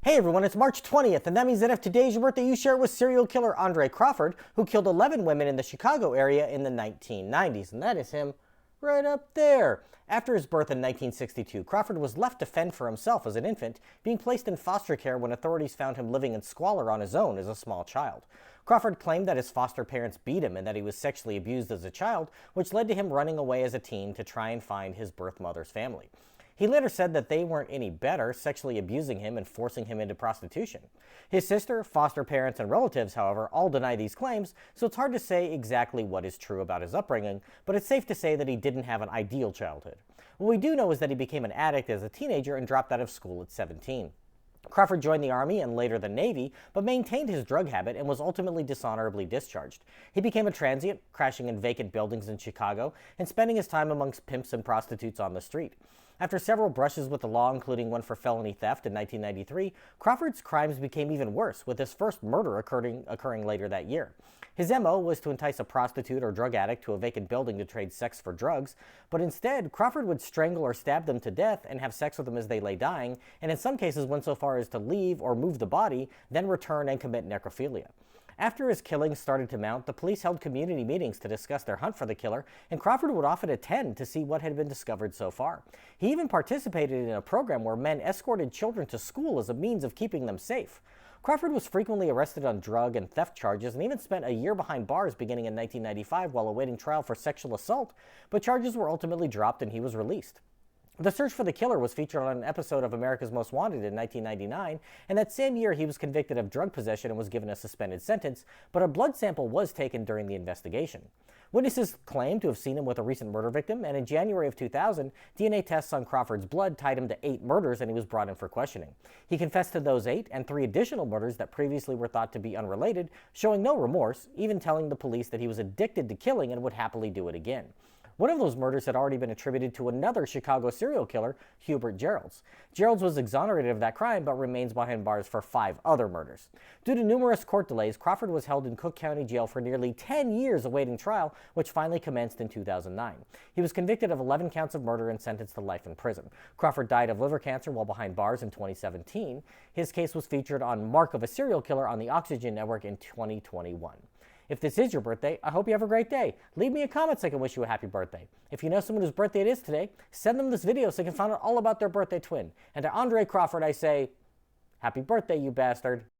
Hey everyone, it's March 20th, and that means that if today's your birthday, you share it with serial killer Andre Crawford, who killed 11 women in the Chicago area in the 1990s, and that is him right up there. After his birth in 1962, Crawford was left to fend for himself as an infant, being placed in foster care when authorities found him living in squalor on his own as a small child. Crawford claimed that his foster parents beat him and that he was sexually abused as a child, which led to him running away as a teen to try and find his birth mother's family. He later said that they weren't any better, sexually abusing him and forcing him into prostitution. His sister, foster parents, and relatives, however, all deny these claims, so it's hard to say exactly what is true about his upbringing, but it's safe to say that he didn't have an ideal childhood. What we do know is that he became an addict as a teenager and dropped out of school at 17. Crawford joined the Army and later the Navy, but maintained his drug habit and was ultimately dishonorably discharged. He became a transient, crashing in vacant buildings in Chicago and spending his time amongst pimps and prostitutes on the street. After several brushes with the law, including one for felony theft in 1993, Crawford's crimes became even worse, with his first murder occurring later that year. His MO was to entice a prostitute or drug addict to a vacant building to trade sex for drugs, but instead, Crawford would strangle or stab them to death and have sex with them as they lay dying, and in some cases went so far as to leave or move the body, then return and commit necrophilia. After his killings started to mount, the police held community meetings to discuss their hunt for the killer, and Crawford would often attend to see what had been discovered so far. He even participated in a program where men escorted children to school as a means of keeping them safe. Crawford was frequently arrested on drug and theft charges and even spent a year behind bars beginning in 1995 while awaiting trial for sexual assault, but charges were ultimately dropped and he was released. The search for the killer was featured on an episode of America's Most Wanted in 1999, and that same year he was convicted of drug possession and was given a suspended sentence, but a blood sample was taken during the investigation. Witnesses claimed to have seen him with a recent murder victim, and in January of 2000, DNA tests on Crawford's blood tied him to 8 murders and he was brought in for questioning. He confessed to those 8 and 3 additional murders that previously were thought to be unrelated, showing no remorse, even telling the police that he was addicted to killing and would happily do it again. One of those murders had already been attributed to another Chicago serial killer, Hubert Geralds. Geralds was exonerated of that crime but remains behind bars for 5 other murders. Due to numerous court delays, Crawford was held in Cook County Jail for nearly 10 years awaiting trial, which finally commenced in 2009. He was convicted of 11 counts of murder and sentenced to life in prison. Crawford died of liver cancer while behind bars in 2017. His case was featured on Mark of a Serial Killer on the Oxygen Network in 2021. If this is your birthday, I hope you have a great day. Leave me a comment so I can wish you a happy birthday. If you know someone whose birthday it is today, send them this video so they can find out all about their birthday twin. And to Andre Crawford, I say, happy birthday, you bastard.